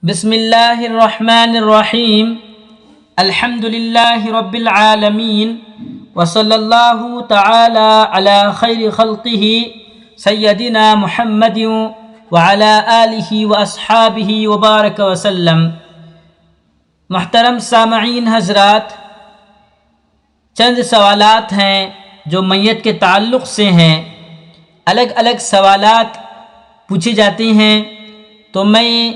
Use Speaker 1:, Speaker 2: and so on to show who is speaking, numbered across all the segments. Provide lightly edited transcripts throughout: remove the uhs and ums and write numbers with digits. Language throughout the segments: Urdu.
Speaker 1: بسم اللہ الرحمن الرحیم الحمد للہ رب العالمین وصلی اللہ تعالی علی خیر خلقہ سیدنا محمد وعلی آلہ واصحابہ وبارک وسلم۔ محترم سامعین حضرات، چند سوالات ہیں جو میت کے تعلق سے ہیں۔ الگ الگ سوالات پوچھے جاتے ہیں، تو میں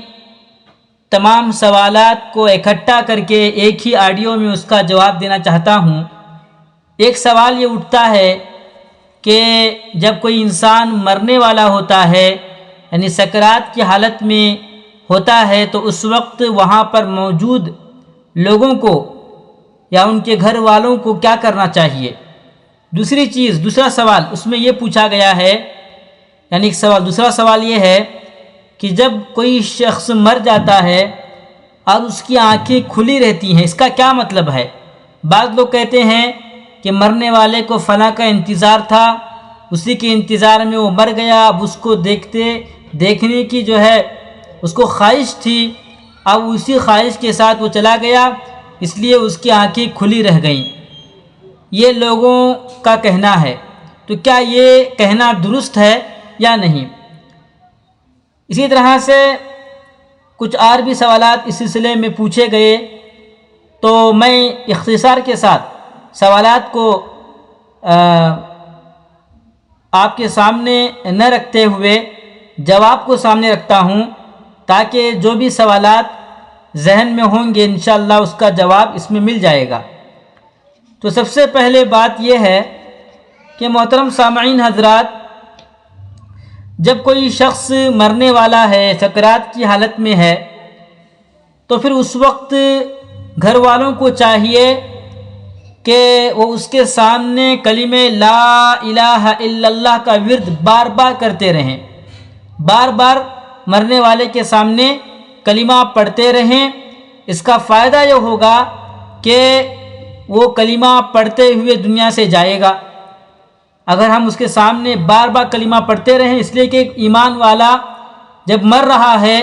Speaker 1: تمام سوالات کو اکٹھا کر کے ایک ہی آڈیو میں اس کا جواب دینا چاہتا ہوں۔ ایک سوال یہ اٹھتا ہے کہ جب کوئی انسان مرنے والا ہوتا ہے، یعنی سکرات کی حالت میں ہوتا ہے، تو اس وقت وہاں پر موجود لوگوں کو یا ان کے گھر والوں کو کیا کرنا چاہیے؟ دوسرا سوال اس میں یہ پوچھا گیا ہے، یعنی دوسرا سوال یہ ہے کہ جب کوئی شخص مر جاتا ہے اور اس کی آنکھیں کھلی رہتی ہیں، اس کا کیا مطلب ہے؟ بعض لوگ کہتے ہیں کہ مرنے والے کو فلاں کا انتظار تھا، اسی کے انتظار میں وہ مر گیا، اب اس کو دیکھنے کی جو ہے اس کو خواہش تھی، اب اسی خواہش کے ساتھ وہ چلا گیا، اس لیے اس کی آنکھیں کھلی رہ گئیں۔ یہ لوگوں کا کہنا ہے، تو کیا یہ کہنا درست ہے یا نہیں؟ اسی طرح سے کچھ اور بھی سوالات اس سلسلے میں پوچھے گئے، تو میں اختصار کے ساتھ سوالات کو آپ کے سامنے نہ رکھتے ہوئے جواب کو سامنے رکھتا ہوں، تاکہ جو بھی سوالات ذہن میں ہوں گے انشاءاللہ اس کا جواب اس میں مل جائے گا۔ تو سب سے پہلے بات یہ ہے کہ محترم سامعین حضرات، جب کوئی شخص مرنے والا ہے، سکرات کی حالت میں ہے، تو پھر اس وقت گھر والوں کو چاہیے کہ وہ اس کے سامنے کلمہ لا الہ الا اللہ کا ورد بار بار کرتے رہیں، بار بار مرنے والے کے سامنے کلمہ پڑھتے رہیں۔ اس کا فائدہ یہ ہوگا کہ وہ کلمہ پڑھتے ہوئے دنیا سے جائے گا۔ اگر ہم اس کے سامنے بار بار کلمہ پڑھتے رہیں، اس لیے کہ ایمان والا جب مر رہا ہے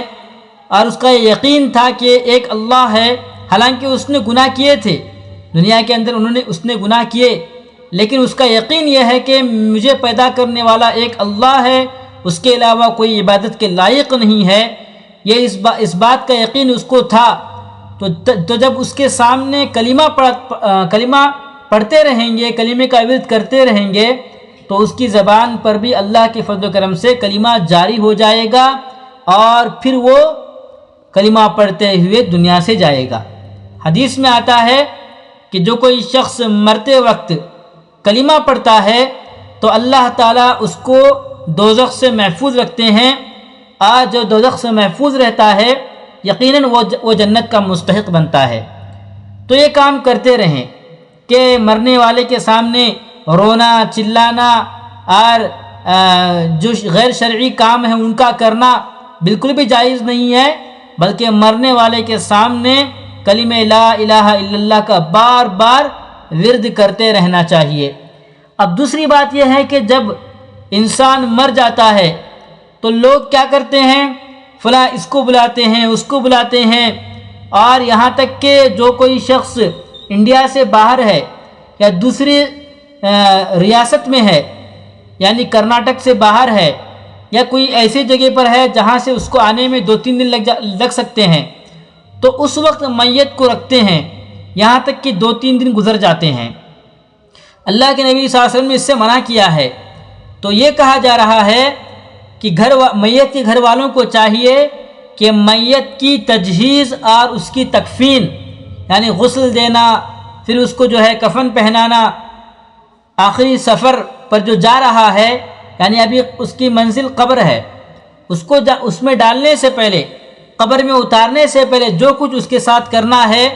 Speaker 1: اور اس کا یقین تھا کہ ایک اللہ ہے، حالانکہ اس نے گناہ کیے تھے دنیا کے اندر، اس نے گناہ کیے، لیکن اس کا یقین یہ ہے کہ مجھے پیدا کرنے والا ایک اللہ ہے، اس کے علاوہ کوئی عبادت کے لائق نہیں ہے، یہ اس بات کا یقین اس کو تھا۔ تو جب اس کے سامنے کلمہ پڑھتے رہیں گے، کلمے کا ورد کرتے رہیں گے، تو اس کی زبان پر بھی اللہ کے فضل و کرم سے کلمہ جاری ہو جائے گا، اور پھر وہ کلمہ پڑھتے ہوئے دنیا سے جائے گا۔ حدیث میں آتا ہے کہ جو کوئی شخص مرتے وقت کلمہ پڑھتا ہے تو اللہ تعالیٰ اس کو دوزخ سے محفوظ رکھتے ہیں، اور جو دوزخ سے محفوظ رہتا ہے یقیناً وہ جنت کا مستحق بنتا ہے۔ تو یہ کام کرتے رہیں کہ مرنے والے کے سامنے رونا، چلانا اور جو غیر شرعی کام ہے ان کا کرنا بالکل بھی جائز نہیں ہے، بلکہ مرنے والے کے سامنے کلمہ لا الہ الا اللہ کا بار بار ورد کرتے رہنا چاہیے۔ اب دوسری بات یہ ہے کہ جب انسان مر جاتا ہے تو لوگ کیا کرتے ہیں؟ فلاں اس کو بلاتے ہیں، اس کو بلاتے ہیں، اور یہاں تک کہ جو کوئی شخص انڈیا سے باہر ہے یا دوسری ریاست میں ہے، یعنی کرناٹک سے باہر ہے، یا کوئی ایسی جگہ پر ہے جہاں سے اس کو آنے میں 2-3 دن لگ سکتے ہیں، تو اس وقت میت کو رکھتے ہیں، یہاں تک کہ 2-3 دن گزر جاتے ہیں۔ اللہ کے نبی صلی اللہ علیہ وسلم نے اس سے منع کیا ہے۔ تو یہ کہا جا رہا ہے کہ میت کے گھر والوں کو چاہیے کہ میت کی تجہیز اور اس کی تکفین، یعنی غسل دینا، پھر اس کو جو ہے کفن پہنانا، آخری سفر پر جو جا رہا ہے، یعنی ابھی اس کی منزل قبر ہے، اس میں ڈالنے سے پہلے، قبر میں اتارنے سے پہلے جو کچھ اس کے ساتھ کرنا ہے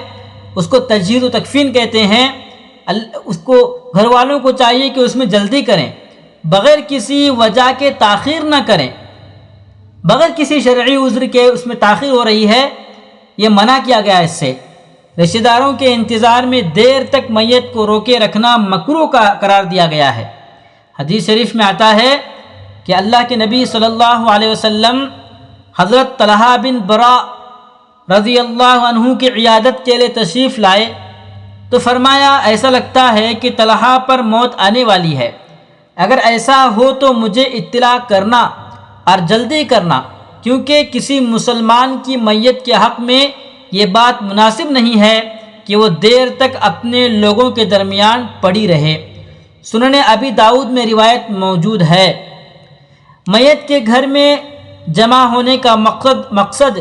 Speaker 1: اس کو تجہیز و تکفین کہتے ہیں۔ اس کو گھر والوں کو چاہیے کہ اس میں جلدی کریں، بغیر کسی وجہ کے تاخیر نہ کریں، بغیر کسی شرعی عذر کے اس میں تاخیر ہو رہی ہے، یہ منع کیا گیا ہے۔ اس سے رشتہ داروں کے انتظار میں دیر تک میت کو روکے رکھنا مکروہ کا قرار دیا گیا ہے۔ حدیث شریف میں آتا ہے کہ اللہ کے نبی صلی اللہ علیہ وسلم حضرت طلحہ بن برا رضی اللہ عنہ کی عیادت کے لیے تشریف لائے تو فرمایا ایسا لگتا ہے کہ طلحہ پر موت آنے والی ہے، اگر ایسا ہو تو مجھے اطلاع کرنا اور جلدی کرنا، کیونکہ کسی مسلمان کی میت کے حق میں یہ بات مناسب نہیں ہے کہ وہ دیر تک اپنے لوگوں کے درمیان پڑی رہے۔ سنن ابی داؤد میں روایت موجود ہے۔ میت کے گھر میں جمع ہونے کا مقصد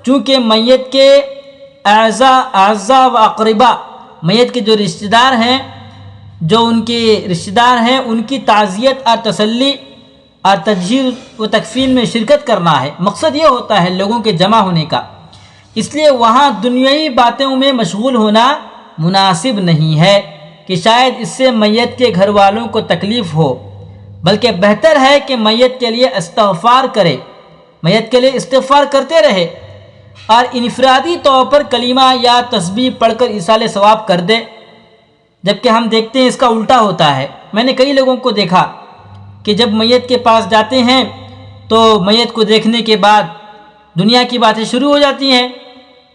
Speaker 1: چونکہ میت کے اعزاء و اقربا، میت کے جو رشتہ دار ہیں، جو ان کے رشتہ دار ہیں، ان کی تعزیت اور تسلی اور تجہیز و تکفین میں شرکت کرنا ہے۔ مقصد یہ ہوتا ہے لوگوں کے جمع ہونے کا، اس لیے وہاں دنیاوی باتوں میں مشغول ہونا مناسب نہیں ہے کہ شاید اس سے میت کے گھر والوں کو تکلیف ہو، بلکہ بہتر ہے کہ میت کے لیے استغفار کرے، میت کے لیے استغفار کرتے رہے اور انفرادی طور پر کلمہ یا تسبیح پڑھ کر ایصال ثواب کر دے، جبکہ ہم دیکھتے ہیں اس کا الٹا ہوتا ہے۔ میں نے کئی لوگوں کو دیکھا کہ جب میت کے پاس جاتے ہیں تو میت کو دیکھنے کے بعد دنیا کی باتیں شروع ہو جاتی ہیں،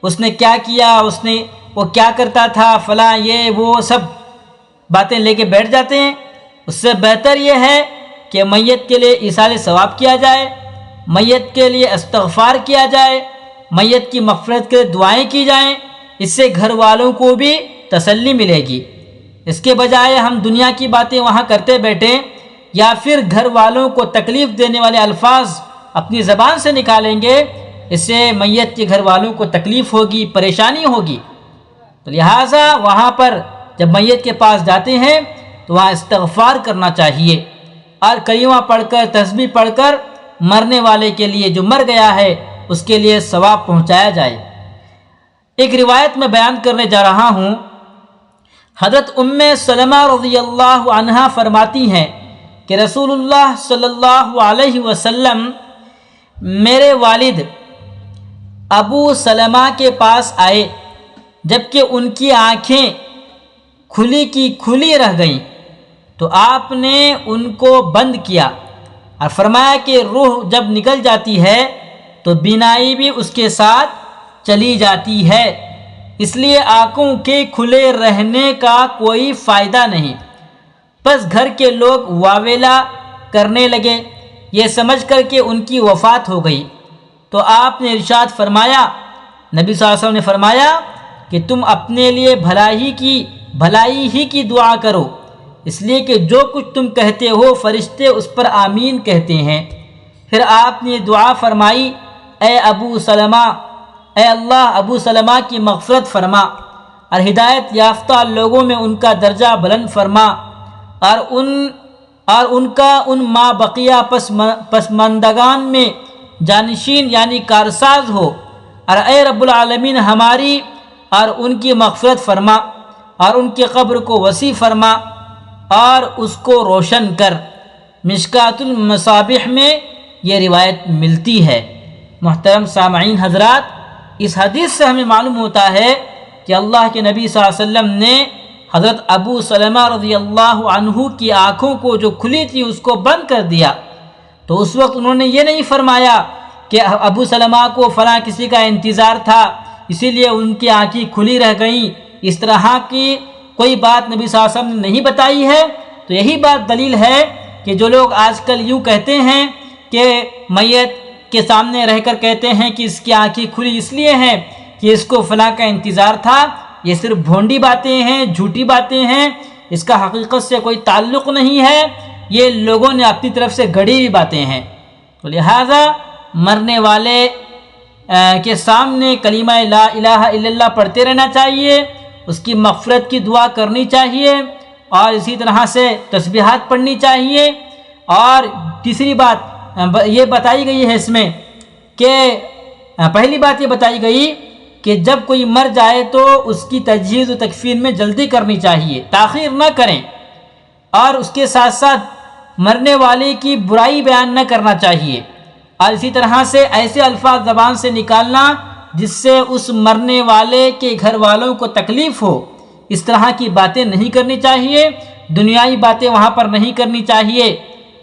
Speaker 1: اس نے کیا کیا، وہ کیا کرتا تھا، فلاں، یہ وہ سب باتیں لے کے بیٹھ جاتے ہیں۔ اس سے بہتر یہ ہے کہ میت کے لیے ایصال ثواب کیا جائے، میت کے لیے استغفار کیا جائے، میت کی مغفرت کے دعائیں کی جائیں، اس سے گھر والوں کو بھی تسلی ملے گی۔ اس کے بجائے ہم دنیا کی باتیں وہاں کرتے بیٹھیں یا پھر گھر والوں کو تکلیف دینے والے الفاظ اپنی زبان سے نکالیں گے، اس سے میت کے گھر والوں کو تکلیف ہوگی، پریشانی ہوگی۔ تو لہٰذا وہاں پر جب میت کے پاس جاتے ہیں تو وہاں استغفار کرنا چاہیے اور کلمہ پڑھ کر، تسبیح پڑھ کر مرنے والے کے لیے، جو مر گیا ہے، اس کے لیے ثواب پہنچایا جائے۔ ایک روایت میں بیان کرنے جا رہا ہوں۔ حضرت ام سلمہ رضی اللہ عنہا فرماتی ہیں کہ رسول اللہ صلی اللہ علیہ وسلم میرے والد ابو سلمہ کے پاس آئے جبکہ ان کی آنکھیں کھلی کی کھلی رہ گئیں، تو آپ نے ان کو بند کیا اور فرمایا کہ روح جب نکل جاتی ہے تو بینائی بھی اس کے ساتھ چلی جاتی ہے، اس لیے آنکھوں کے کھلے رہنے کا کوئی فائدہ نہیں۔ بس گھر کے لوگ واویلا کرنے لگے، یہ سمجھ کر کہ ان کی وفات ہو گئی، تو آپ نے ارشاد فرمایا، نبی صلی اللہ علیہ وسلم نے فرمایا کہ تم اپنے لیے بھلائی ہی کی دعا کرو، اس لیے کہ جو کچھ تم کہتے ہو فرشتے اس پر آمین کہتے ہیں۔ پھر آپ نے دعا فرمائی، اے ابو سلمہ، اے اللہ ابو سلمہ کی مغفرت فرما اور ہدایت یافتہ لوگوں میں ان کا درجہ بلند فرما اور ان کا ان ما بقیہ پسماندگان میں جانشین یعنی کارساز ہو، اور اے رب العالمین ہماری اور ان کی مغفرت فرما اور ان کی قبر کو وسیع فرما اور اس کو روشن کر۔ مشکات المصابیح میں یہ روایت ملتی ہے۔ محترم سامعین حضرات، اس حدیث سے ہمیں معلوم ہوتا ہے کہ اللہ کے نبی صلی اللہ علیہ وسلم نے حضرت ابو سلمہ رضی اللہ عنہ کی آنکھوں کو جو کھلی تھی اس کو بند کر دیا، تو اس وقت انہوں نے یہ نہیں فرمایا کہ ابو سلمہ کو فلاں کسی کا انتظار تھا اسی لیے ان کی آنکھیں کھلی رہ گئیں، اس طرح کی کوئی بات نبی صلی اللہ علیہ وسلم نے نہیں بتائی ہے۔ تو یہی بات دلیل ہے کہ جو لوگ آج کل یوں کہتے ہیں کہ میت کے سامنے رہ کر کہتے ہیں کہ اس کی آنکھیں کھلی اس لیے ہیں کہ اس کو فلاں کا انتظار تھا، یہ صرف بھونڈی باتیں ہیں، جھوٹی باتیں ہیں، اس کا حقیقت سے کوئی تعلق نہیں ہے، یہ لوگوں نے اپنی طرف سے گڑھی ہوئی باتیں ہیں۔ تو لہٰذا مرنے والے کے سامنے کلمہ لا الہ الا اللہ پڑھتے رہنا چاہیے، اس کی مغفرت کی دعا کرنی چاہیے اور اسی طرح سے تسبیحات پڑھنی چاہیے۔ اور تیسری بات یہ بتائی گئی ہے اس میں کہ پہلی بات یہ بتائی گئی کہ جب کوئی مر جائے تو اس کی تجہیز و تکفین میں جلدی کرنی چاہیے، تاخیر نہ کریں، اور اس کے ساتھ ساتھ مرنے والے کی برائی بیان نہ کرنا چاہیے، اور اسی طرح سے ایسے الفاظ زبان سے نکالنا جس سے اس مرنے والے کے گھر والوں کو تکلیف ہو، اس طرح کی باتیں نہیں کرنی چاہیے، دنیائی باتیں وہاں پر نہیں کرنی چاہیے،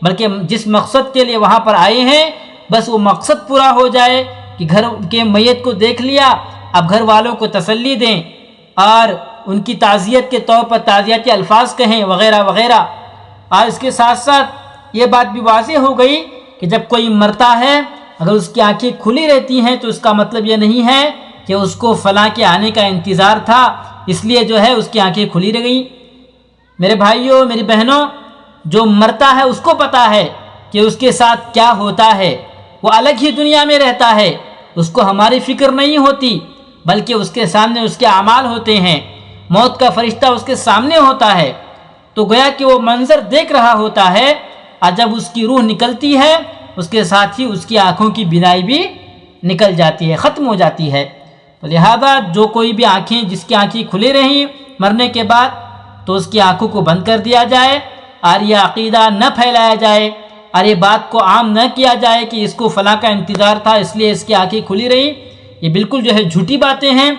Speaker 1: بلکہ جس مقصد کے لیے وہاں پر آئے ہیں بس وہ مقصد پورا ہو جائے کہ گھر کے میت کو دیکھ لیا آپ گھر والوں کو تسلی دیں اور ان کی تعزیت کے طور پر تعزیتی الفاظ کہیں وغیرہ وغیرہ۔ اور اس کے ساتھ ساتھ یہ بات بھی واضح ہو گئی کہ جب کوئی مرتا ہے اگر اس کی آنکھیں کھلی رہتی ہیں تو اس کا مطلب یہ نہیں ہے کہ اس کو فلاں کے آنے کا انتظار تھا اس لیے جو ہے اس کی آنکھیں کھلی رہ گئیں۔ میرے بھائیوں میری بہنوں، جو مرتا ہے اس کو پتہ ہے کہ اس کے ساتھ کیا ہوتا ہے، وہ الگ ہی دنیا میں رہتا ہے، اس کو ہماری فکر نہیں ہوتی بلکہ اس کے سامنے اس کے اعمال ہوتے ہیں، موت کا فرشتہ اس کے سامنے ہوتا ہے، تو گویا کہ وہ منظر دیکھ رہا ہوتا ہے، اور جب اس کی روح نکلتی ہے اس کے ساتھ ہی اس کی آنکھوں کی بینائی بھی نکل جاتی ہے، ختم ہو جاتی ہے۔ تو لہذا جو کوئی بھی آنکھیں جس کی آنکھیں کھلی رہیں مرنے کے بعد تو اس کی آنکھوں کو بند کر دیا جائے اور یہ عقیدہ نہ پھیلایا جائے اور یہ بات کو عام نہ کیا جائے کہ اس کو فلاں کا انتظار تھا اس لیے اس کی آنکھیں کھلی رہیں۔ یہ بالکل جو ہے جھوٹی باتیں ہیں،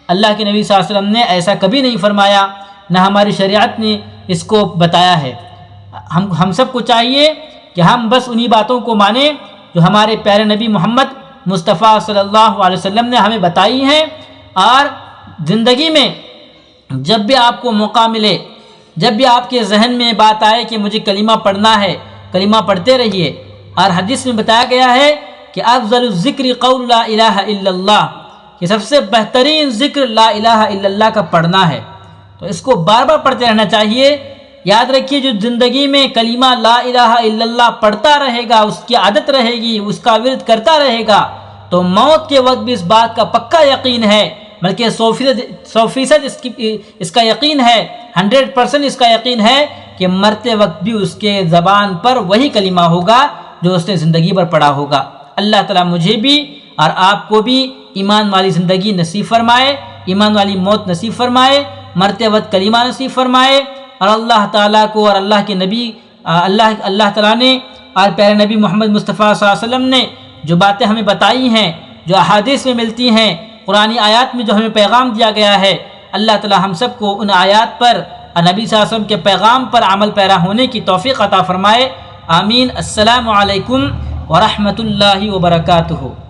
Speaker 1: اللہ کے نبی صلی اللہ علیہ وسلم نے ایسا کبھی نہیں فرمایا، نہ ہماری شریعت نے اس کو بتایا ہے۔ ہم سب کو چاہیے کہ ہم بس انہی باتوں کو مانیں جو ہمارے پیارے نبی محمد مصطفیٰ صلی اللہ علیہ وسلم نے ہمیں بتائی ہیں، اور زندگی میں جب بھی آپ کو موقع ملے، جب بھی آپ کے ذہن میں بات آئے کہ مجھے کلمہ پڑھنا ہے، کلمہ پڑھتے رہیے۔ اور حدیث میں بتایا گیا ہے کہ افضل الذکر قول لا الہ الا اللہ، کہ سب سے بہترین ذکر لا الہ الا اللہ کا پڑھنا ہے، تو اس کو بار بار پڑھتے رہنا چاہیے۔ یاد رکھیے جو زندگی میں کلمہ لا الہ الا اللہ پڑھتا رہے گا، اس کی عادت رہے گی، اس کا ورد کرتا رہے گا، تو موت کے وقت بھی اس بات کا پکا یقین ہے، بلکہ 100% اس کا یقین ہے، 100% اس کا یقین ہے کہ مرتے وقت بھی اس کے زبان پر وہی کلمہ ہوگا جو اس نے زندگی بھر پڑھا ہوگا۔ اللہ تعالیٰ مجھے بھی اور آپ کو بھی ایمان والی زندگی نصیب فرمائے، ایمان والی موت نصیب فرمائے، مرتے وقت کلمہ نصیب فرمائے، اور اللہ تعالیٰ کو اور اللہ کے نبی اللہ تعالیٰ نے اور پیارے نبی محمد مصطفیٰ صلی اللہ علیہ وسلم نے جو باتیں ہمیں بتائی ہیں، جو احادیث میں ملتی ہیں، قرآنی آیات میں جو ہمیں پیغام دیا گیا ہے، اللہ تعالیٰ ہم سب کو ان آیات پر اور نبی صلی اللہ علیہ وسلم کے پیغام پر عمل پیرا ہونے کی توفیق عطا فرمائے۔ آمین۔ السلام علیکم ورحمۃ اللہ وبرکاتہ۔